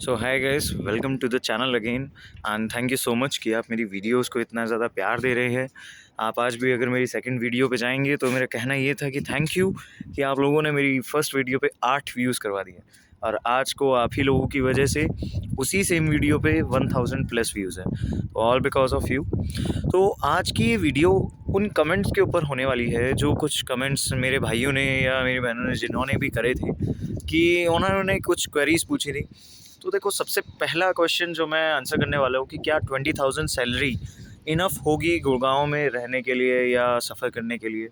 So hi guys, welcome to the channel again and thank you so much कि आप मेरी videos को इतना ज़्यादा प्यार दे रहे हैं। आप आज भी अगर मेरी सेकंड वीडियो पे जाएंगे तो मेरा कहना ये था कि थैंक यू कि आप लोगों ने मेरी फर्स्ट वीडियो पे 8 व्यूज़ करवा दिए और आज को आप ही लोगों की वजह से उसी सेम वीडियो पे 1000 प्लस व्यूज़ है, तो ऑल बिकॉज ऑफ यू। तो आज की ये वीडियो उन कमेंट्स के ऊपर होने वाली है जो कुछ कमेंट्स मेरे भाइयों ने या मेरी बहनों ने जिन्होंने भी करे थे कि उन्होंने कुछ क्वेरीज पूछी थी। तो देखो, सबसे पहला क्वेश्चन जो मैं आंसर करने वाला हूँ कि क्या 20,000 सैलरी इनफ होगी गुड़गांव में रहने के लिए या सफ़र करने के लिए।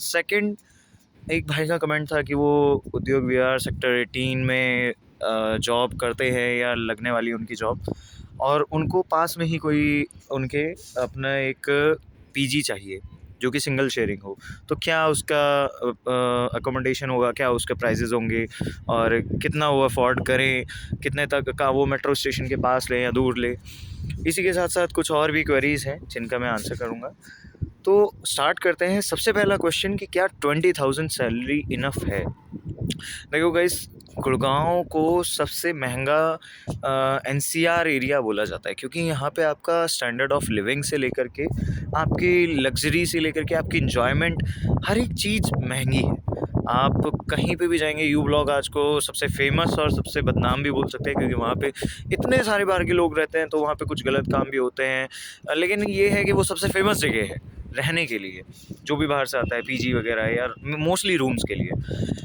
सेकंड, एक भाई का कमेंट था कि वो उद्योग विहार सेक्टर 18 में जॉब करते हैं या लगने वाली उनकी जॉब, और उनको पास में ही कोई उनके अपना एक पीजी चाहिए जो कि सिंगल शेयरिंग हो। तो क्या उसका अकोमोडेशन होगा, क्या उसके प्राइजेज़ होंगे और कितना वो अफोर्ड करें, कितने तक का वो मेट्रो स्टेशन के पास ले या दूर ले। इसी के साथ साथ कुछ और भी क्वेरीज़ हैं जिनका मैं आंसर करूँगा। तो स्टार्ट करते हैं। सबसे पहला क्वेश्चन कि क्या 20,000 सैलरी इनफ है। देखो गाइस, गुड़गांव को सबसे महंगा एनसीआर एरिया बोला जाता है क्योंकि यहाँ पे आपका स्टैंडर्ड ऑफ लिविंग से लेकर के आपकी लग्जरी से लेकर के आपकी इन्जॉयमेंट, हर एक चीज़ महंगी है। आप कहीं पे भी जाएंगे, यू ब्लॉग आज को सबसे फेमस और सबसे बदनाम भी बोल सकते हैं क्योंकि वहाँ पे इतने सारे बाहर के लोग रहते हैं, तो वहाँ पे कुछ गलत काम भी होते हैं, लेकिन ये है कि वो सबसे फेमस जगह है रहने के लिए। जो भी बाहर से आता है पीजी वगैरह या मोस्टली रूम्स के लिए।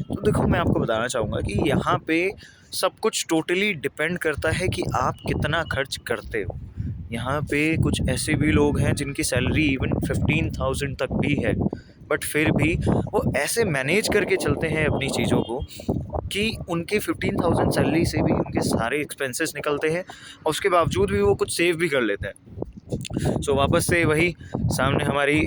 तो देखो, मैं आपको बताना चाहूँगा कि यहाँ पे सब कुछ टोटली डिपेंड करता है कि आप कितना खर्च करते हो। यहाँ पे कुछ ऐसे भी लोग हैं जिनकी सैलरी इवन 15,000 तक भी है, बट फिर भी वो ऐसे मैनेज करके चलते हैं अपनी चीज़ों को कि उनके 15,000 सैलरी से भी उनके सारे एक्सपेंसेस निकलते हैं और उसके बावजूद भी वो कुछ सेव भी कर लेते हैं। सो वापस से वही सामने हमारी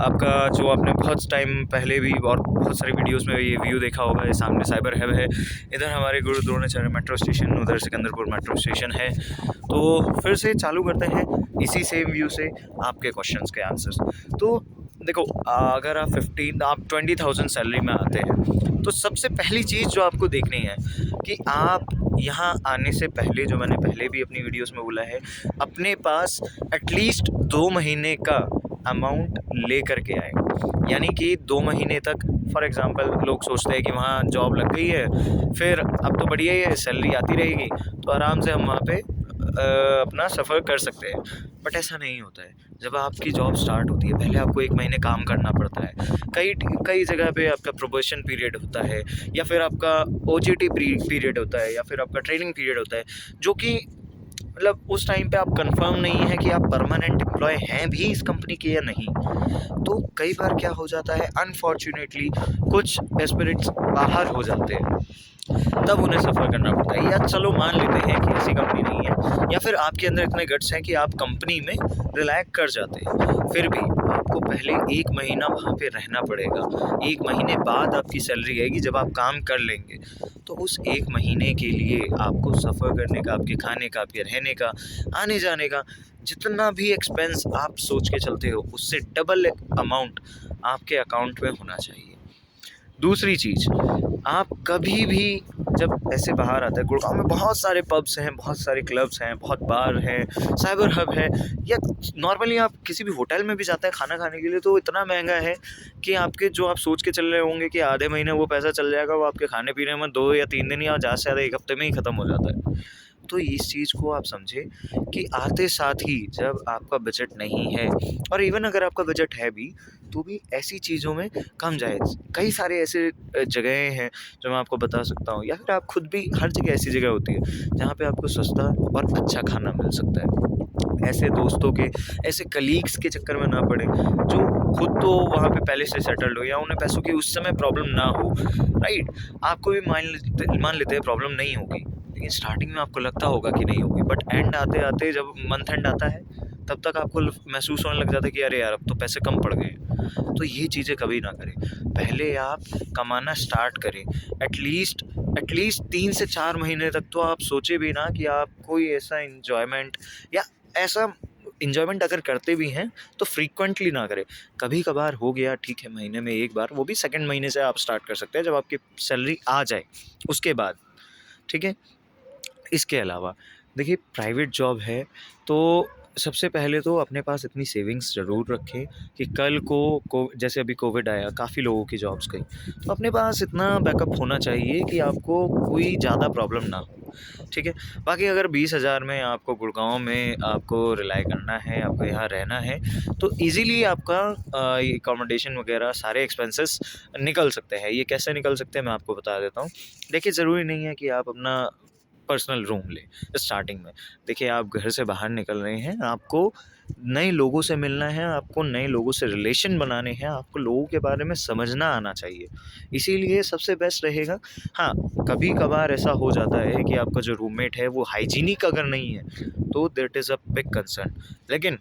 आपका जो आपने बहुत टाइम पहले भी और बहुत सारी वीडियोस में ये व्यू देखा होगा, ये सामने साइबर हब है, इधर हमारे गुरु द्रोणाचार्य मेट्रो स्टेशन, उधर सिकंदरपुर मेट्रो स्टेशन है। तो फिर से चालू करते हैं इसी सेम व्यू से आपके क्वेश्चंस के आंसर्स। तो देखो, अगर आप 20,000 सैलरी में आते हैं तो सबसे पहली चीज़ जो आपको देखनी है कि आप यहाँ आने से पहले, जो मैंने पहले भी अपनी वीडियोस में बोला है, अपने पास एटलीस्ट 2 महीने का अमाउंट ले करके आए। यानी कि 2 महीने तक, फॉर एग्ज़ाम्पल लोग सोचते हैं कि वहाँ जॉब लग गई है, फिर अब तो बढ़िया ही है, सैलरी आती रहेगी, तो आराम से हम वहाँ पे अपना सफ़र कर सकते हैं। बट ऐसा नहीं होता है। जब आपकी जॉब स्टार्ट होती है, पहले आपको 1 महीने काम करना पड़ता है। कई जगह पे आपका प्रोबेशन पीरियड होता है या फिर आपका ओजेटी पीरियड होता है या फिर आपका ट्रेनिंग पीरियड होता है, जो कि मतलब उस टाइम पे आप कंफर्म नहीं है कि आप परमानेंट एम्प्लॉय हैं भी इस कंपनी के या नहीं। तो कई बार क्या हो जाता है, अनफॉर्चुनेटली कुछ एस्पिरेंट्स बाहर हो जाते हैं, तब उन्हें सफ़र करना पड़ता है। या चलो मान लेते हैं कि ऐसी कंपनी नहीं है, या फिर आपके अंदर इतने गट्स हैं कि आप कंपनी में रिलैक्स कर जाते हैं, फिर भी आपको पहले 1 महीना वहाँ पे रहना पड़ेगा। 1 महीने बाद आपकी सैलरी आएगी जब आप काम कर लेंगे। तो उस 1 महीने के लिए आपको सफ़र करने का, आपके खाने का, आपके रहने का, आने जाने का, जितना भी एक्सपेंस आप सोच के चलते हो उससे डबल अमाउंट आपके अकाउंट में होना चाहिए। दूसरी चीज़, आप कभी भी जब ऐसे बाहर आते हैं, गुड़गांव में बहुत सारे पब्स हैं, बहुत सारे क्लब्स हैं, बहुत बार हैं, साइबर हब है, या नॉर्मली आप किसी भी होटल में भी जाते हैं खाना खाने के लिए, तो इतना महंगा है कि आपके जो आप सोच के चल रहे होंगे कि आधे महीने वो पैसा चल जाएगा, वो आपके खाने पीने में 2 या 3 दिन या ज़्यादा से ज़्यादा 1 हफ्ते में ही ख़त्म हो जाता है। तो इस चीज़ को आप समझें कि आते साथ ही जब आपका बजट नहीं है, और इवन अगर आपका बजट है भी, तो भी ऐसी चीज़ों में कम जाए। कई सारे ऐसे जगहें हैं जो मैं आपको बता सकता हूँ, या फिर आप खुद भी, हर जगह ऐसी जगह होती है जहाँ पे आपको सस्ता और अच्छा खाना मिल सकता है। ऐसे दोस्तों के, ऐसे कलीग्स के चक्कर में ना पड़े जो खुद तो वहाँ पे पहले से सेटल्ड हो या उन्हें पैसों की उस समय प्रॉब्लम ना हो, राइट। आपको भी मान लेते हैं प्रॉब्लम नहीं होगी, लेकिन स्टार्टिंग में आपको लगता होगा कि नहीं होगी, बट एंड आते-आते जब मंथ एंड आता है, तब तक आपको महसूस होने लग जाता है कि अरे यार, अब तो पैसे कम पड़ गए। तो ये चीज़ें कभी ना करें। पहले आप कमाना स्टार्ट करें। एटलीस्ट 3 से 4 महीने तक तो आप सोचे भी ना कि आप कोई ऐसा एन्जॉयमेंट, या ऐसा एन्जॉयमेंट अगर करते भी हैं तो फ्रीक्वेंटली ना करें। कभी-कभार हो गया, ठीक है, महीने में 1 बार, वो भी सेकंड महीने से आप स्टार्ट कर सकते हैं जब आपकी सैलरी आ जाए, उसके बाद, ठीक है? इसके अलावा देखिए प्राइवेट जॉब है तो सबसे पहले तो अपने पास इतनी सेविंग्स ज़रूर रखें कि कल को जैसे अभी कोविड आया, काफ़ी लोगों की जॉब्स गई, तो अपने पास इतना बैकअप होना चाहिए कि आपको कोई ज़्यादा प्रॉब्लम ना हो, ठीक है। बाकी अगर 20,000 में आपको गुड़गांव में आपको रिलाई करना है, आपको यहाँ रहना है, तो ईज़िली आपका ये अकोमोडेशन वगैरह सारे एक्सपेंसेस निकल सकते हैं। ये कैसे निकल सकते हैं मैं आपको बता देता हूँ। देखिए ज़रूरी नहीं है कि आप अपना पर्सनल रूम लें स्टार्टिंग में। देखिए आप घर से बाहर निकल रहे हैं, आपको नए लोगों से मिलना है, आपको नए लोगों से रिलेशन बनाने हैं, आपको लोगों के बारे में समझना आना चाहिए। इसीलिए सबसे बेस्ट रहेगा, हाँ, कभी-कभार ऐसा हो जाता है कि आपका जो रूममेट है वो हाइजीनिक अगर नहीं है, तो that is a big concern. लेकिन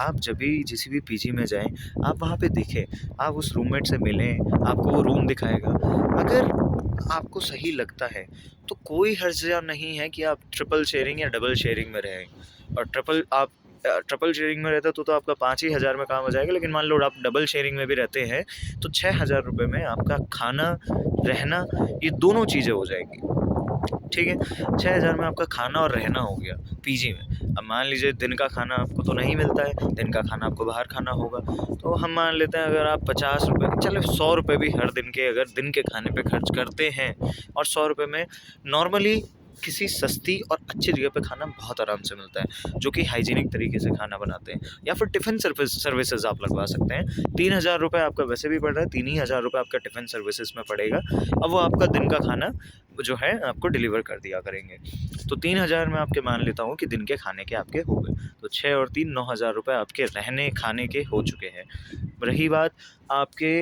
आप जब भी किसी भी पीजी में जाएँ, आप वहाँ पे देखें, आप उस रूममेट से मिलें, आपको वो रूम दिखाएगा। अगर आपको सही लगता है तो कोई हर्जा नहीं है कि आप ट्रिपल शेयरिंग या डबल शेयरिंग में रहें। और ट्रिपल शेयरिंग में रहते तो आपका 5 ही हज़ार में काम हो जाएगा, लेकिन मान लो आप डबल शेयरिंग में भी रहते हैं तो 6,000 रुपये में आपका खाना, रहना, ये दोनों चीज़ें हो जाएंगी, ठीक है। 6,000 में आपका खाना और रहना हो गया पीजी में। अब मान लीजिए दिन का खाना आपको तो नहीं मिलता है, दिन का खाना आपको बाहर खाना होगा, तो हम मान लेते हैं अगर आप 50 रुपये, चलो 100 रुपये भी हर दिन के अगर दिन के खाने पे खर्च करते हैं, और 100 रुपये में नॉर्मली किसी सस्ती और अच्छी जगह पे खाना बहुत आराम से मिलता है, जो कि हाइजीनिक तरीके से खाना बनाते हैं, या फिर टिफ़िन सर्विसेज आप लगवा सकते हैं। 3,000 रुपये आपका वैसे भी पड़ रहा है, 3 ही हज़ार रुपये आपका टिफ़िन सर्विसेज में पड़ेगा। अब वो आपका दिन का खाना जो है आपको डिलीवर कर दिया करेंगे। तो 3,000 में आपके मान लेता हूँ कि दिन के खाने के आपके हो गए, तो 6 और 3 9,000 रुपये आपके रहने खाने के हो चुके हैं। रही बात आपके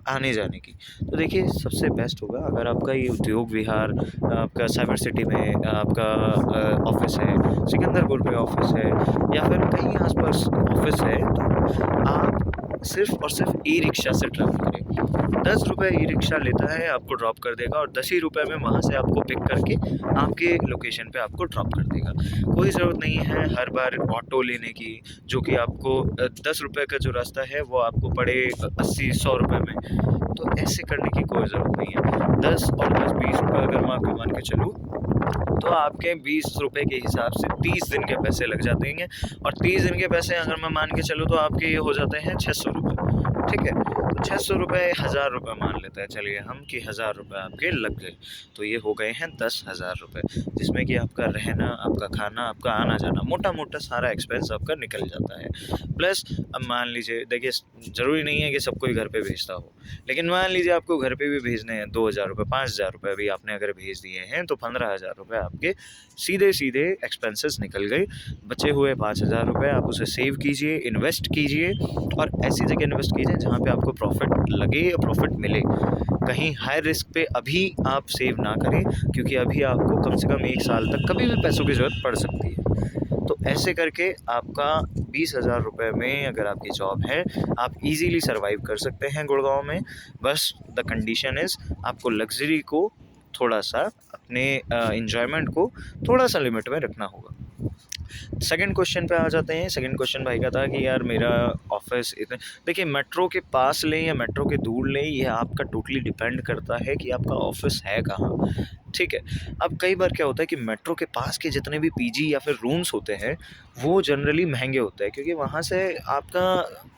आने जाने की, तो देखिए सबसे बेस्ट होगा अगर आपका ये उद्योग विहार, आपका साइबर सिटी में आपका ऑफ़िस है, सिकंदरपुर पे ऑफ़िस है, या फिर कहीं आस-पास ऑफ़िस है, तो आप सिर्फ़ और सिर्फ़ ई-रिक्शा से ट्रैवल करें। 10 रुपये ई-रिक्शा लेता है, आपको ड्रॉप कर देगा, और 10 ही रुपये में वहाँ से आपको पिक करके आपके लोकेशन पे आपको ड्रॉप कर देगा। कोई ज़रूरत नहीं है हर बार ऑटो लेने की, जो कि आपको 10 रुपये का जो रास्ता है वो आपको पड़े 80-100 रुपये में। तो ऐसे करने की कोई ज़रूरत नहीं है। 10 और 10 20 रुपये अगर मैं आपको मान के चलूँ, तो आपके 20 रुपये के हिसाब से 30 दिन के पैसे लग जाते हैं, और 30 दिन के पैसे अगर मैं मान के चलूँ तो आपके ये हो जाते हैं 600 रुपये, ठीक है। तो 600 रुपये 1,000 रुपये मान लेते हैं चलिए हम, कि 1,000 रुपये आपके लग गए, तो ये हो गए हैं 10,000 रुपये, जिसमें कि आपका रहना, आपका खाना, आपका आना-जाना, मोटा-मोटा सारा एक्सपेंस आपका निकल जाता है। प्लस अब मान लीजिए, देखिए ज़रूरी नहीं है कि सब कोई घर पे भेजता हो, लेकिन मान लीजिए आपको घर पे भी भेजने हैं 2,000 रुपये, 5,000 रुपये भी आपने अगर भेज दिए हैं, तो 15,000 रुपये आपके सीधे-सीधे एक्सपेंसेस निकल गए। बचे हुए 5,000 रुपये आप उसे सेव कीजिए, इन्वेस्ट कीजिए, और ऐसी जगह इन्वेस्ट कीजिए जहाँ पे आपको प्रॉफ़िट लगे या प्रॉफ़िट मिले। कहीं हाई रिस्क पे अभी आप सेव ना करें, क्योंकि अभी आपको कम से कम 1 साल तक कभी भी पैसों की ज़रूरत पड़ सकती है। तो ऐसे करके आपका 20,000 रुपये में अगर आपकी जॉब है, आप ईज़िली सर्वाइव कर सकते हैं गुड़गाँव में। बस द कंडीशन इज़ आपको लग्ज़री को थोड़ा-सा, अपने एन्जॉयमेंट को थोड़ा-सा लिमिट में रखना होगा। सेकंड क्वेश्चन पे आ जाते हैं। सेकंड क्वेश्चन भाई का था कि यार मेरा ऑफ़िस इतने, देखिए मेट्रो के पास लें या मेट्रो के दूर लें, ये आपका टोटली डिपेंड करता है कि आपका ऑफ़िस है कहाँ, ठीक है। अब कई बार क्या होता है कि मेट्रो के पास के जितने भी पीजी या फिर रूम्स होते हैं, वो जनरली महंगे होते हैं, क्योंकि वहाँ से आपका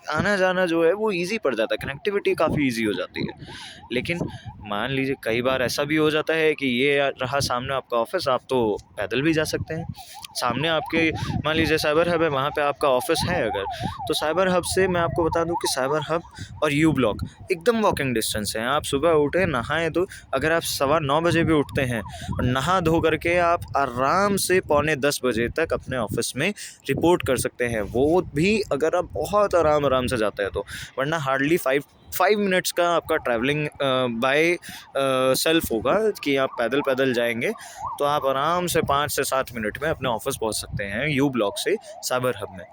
आना-जाना जो है वो ईज़ी पड़ जाता है, कनेक्टिविटी काफ़ी ईज़ी हो जाती है। लेकिन मान लीजिए कई बार ऐसा भी हो जाता है कि ये रहा सामने आपका ऑफ़िस, आप तो पैदल भी जा सकते हैं। सामने आपके मान लीजिए साइबर हब है, वहाँ पे आपका ऑफ़िस है अगर, तो साइबर हब से मैं आपको बता दूँ कि साइबर हब और यू ब्लॉक एकदम वॉकिंग डिस्टेंस है। आप सुबह उठे, नहाएँ, तो अगर आप 9:15 बजे भी उठते हैं और नहा धो करके आप आराम से 9:45 बजे तक अपने ऑफ़िस में रिपोर्ट कर सकते हैं, वो भी अगर आप बहुत आराम से जाते हैं तो, वरना हार्डली 5 मिनट्स का आपका ट्रैवलिंग बाय सेल्फ होगा, कि आप पैदल जाएंगे तो आप आराम से 5 से 7 मिनट में अपने ऑफ़िस पहुंच सकते हैं यू ब्लॉक से साइबर हब में।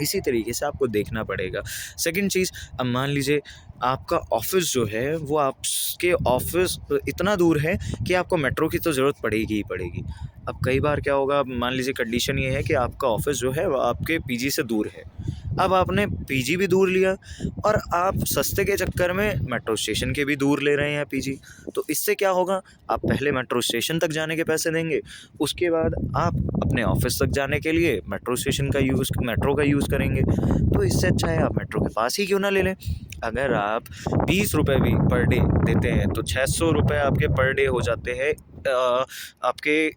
इसी तरीके से आपको देखना पड़ेगा। सेकंड चीज़, अब मान लीजिए आपका ऑफ़िस जो है वो आपके ऑफ़िस इतना दूर है कि आपको मेट्रो की तो ज़रूरत पड़ेगी ही पड़ेगी। अब कई बार क्या होगा, मान लीजिए कंडीशन ये है कि आपका ऑफ़िस जो है वो आपके पीजी से दूर है, अब आपने पीजी भी दूर लिया और आप सस्ते के चक्कर में मेट्रो स्टेशन के भी दूर ले रहे हैं पीजी। तो इससे क्या होगा, आप पहले मेट्रो स्टेशन तक जाने के पैसे देंगे, उसके बाद आप अपने ऑफिस तक जाने के लिए मेट्रो का यूज़ करेंगे। तो इससे अच्छा है आप मेट्रो के पास ही क्यों ना ले लें। अगर आप 20 रुपये भी पर डे देते हैं तो 600 रुपये आपके पर डे हो जाते हैं आपके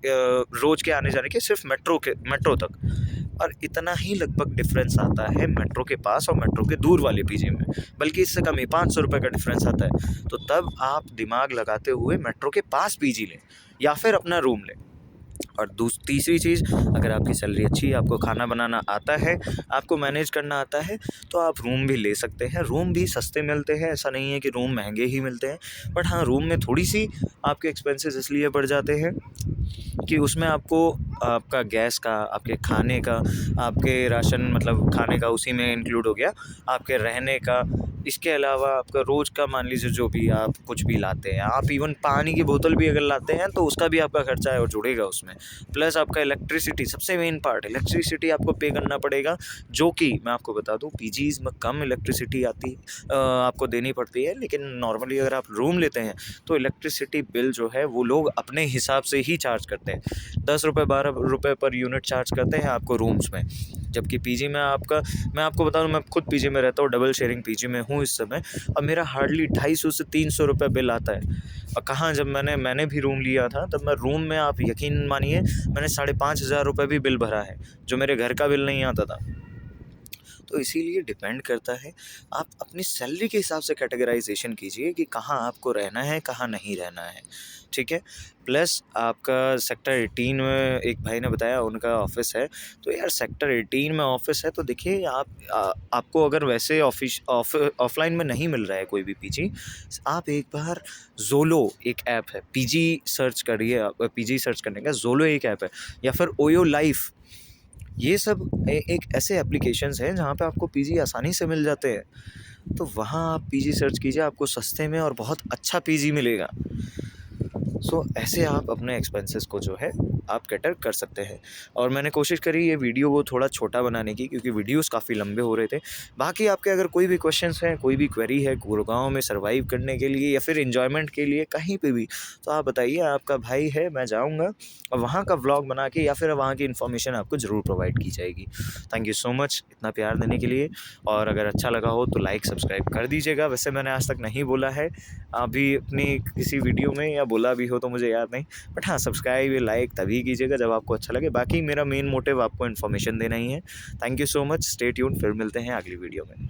रोज़ के आने जाने के, सिर्फ मेट्रो तक। और इतना ही लगभग डिफरेंस आता है मेट्रो के पास और मेट्रो के दूर वाले पीजी में, बल्कि इससे कम ही 500 रुपये का डिफरेंस आता है। तो तब आप दिमाग लगाते हुए मेट्रो के पास पीजी लें या फिर अपना रूम लें। और तीसरी चीज़, अगर आपकी सैलरी अच्छी है, आपको खाना बनाना आता है, आपको मैनेज करना आता है, तो आप रूम भी ले सकते हैं। रूम भी सस्ते मिलते हैं, ऐसा नहीं है कि रूम महंगे ही मिलते हैं, बट हाँ, रूम में थोड़ी सी आपके एक्सपेंसेस इसलिए बढ़ जाते हैं कि उसमें आपको आपका गैस का, आपके खाने का, आपके राशन मतलब खाने का उसी में इंक्लूड हो गया, आपके रहने का, इसके अलावा आपका रोज़ का मान लीजिए जो भी आप कुछ भी लाते हैं, आप इवन पानी की बोतल भी अगर लाते हैं तो उसका भी आपका खर्चा है और जुड़ेगा उसमें। प्लस आपका इलेक्ट्रिसिटी, सबसे मेन पार्ट इलेक्ट्रिसिटी आपको पे करना पड़ेगा, जो कि मैं आपको बता दूं पीजीज़ में कम इलेक्ट्रिसिटी आपको देनी पड़ती है। लेकिन नॉर्मली अगर आप रूम लेते हैं तो इलेक्ट्रिसिटी बिल जो है वो लोग अपने हिसाब से ही चार्ज करते हैं, 10 रुपये 12 रुपये पर यूनिट चार्ज करते हैं आपको रूम्स में। जबकि पीजी में मैं आपको बता दूं, मैं खुद पीजी में रहता हूँ, डबल शेयरिंग पीजी में हूँ इस समय, और मेरा हार्डली 250 से 300 रुपये बिल आता है। और कहाँ, जब मैंने भी रूम लिया था तब मैं रूम में, आप यकीन मानिए, मैंने 5,500 रुपये भी बिल भरा है, जो मेरे घर का बिल नहीं आता था। तो इसीलिए डिपेंड करता है, आप अपनी सैलरी के हिसाब से कैटेगराइजेशन कीजिए कि कहाँ आपको रहना है, कहाँ नहीं रहना है, ठीक है। प्लस आपका सेक्टर 18 में एक भाई ने बताया उनका ऑफिस है, तो यार सेक्टर 18 में ऑफिस है तो देखिए आपको अगर वैसे ऑफलाइन में नहीं मिल रहा है कोई भी पीजी, आप एक बार ज़ोलो एक ऐप है, पीजी सर्च करिए, पीजी सर्च करने का ज़ोलो एक ऐप है, या फिर ओयो लाइफ, ये सब एक ऐसे एप्लीकेशंस हैं जहाँ पे आपको पीजी आसानी से मिल जाते हैं। तो वहाँ आप पीजी सर्च कीजिए, आपको सस्ते में और बहुत अच्छा पीजी मिलेगा। सो ऐसे आप अपने एक्सपेंसेस को जो है आप कैटर कर सकते हैं। और मैंने कोशिश करी ये वीडियो को थोड़ा छोटा बनाने की, क्योंकि वीडियोस काफ़ी लंबे हो रहे थे। बाकी आपके अगर कोई भी क्वेश्चंस हैं, कोई भी क्वेरी है गुड़गांव में सर्वाइव करने के लिए या फिर एंजॉयमेंट के लिए कहीं पे भी, तो आप बताइए, आपका भाई है, मैं जाऊँगा और वहाँ का व्लॉग बना के या फिर वहाँ की इन्फॉर्मेशन आपको ज़रूर प्रोवाइड की जाएगी। थैंक यू सो मच इतना प्यार देने के लिए, और अगर अच्छा लगा हो तो लाइक सब्सक्राइब कर दीजिएगा। वैसे मैंने आज तक नहीं बोला है अभी अपनी किसी वीडियो में, या बोला भी हो तो मुझे याद नहीं, बट हाँ, सब्सक्राइब या लाइक तभी कीजिएगा जब आपको अच्छा लगे। बाकी मेरा मेन मोटिव आपको इन्फॉर्मेशन देना ही है। Thank you so much, stay tuned, फिर मिलते हैं अगली वीडियो में।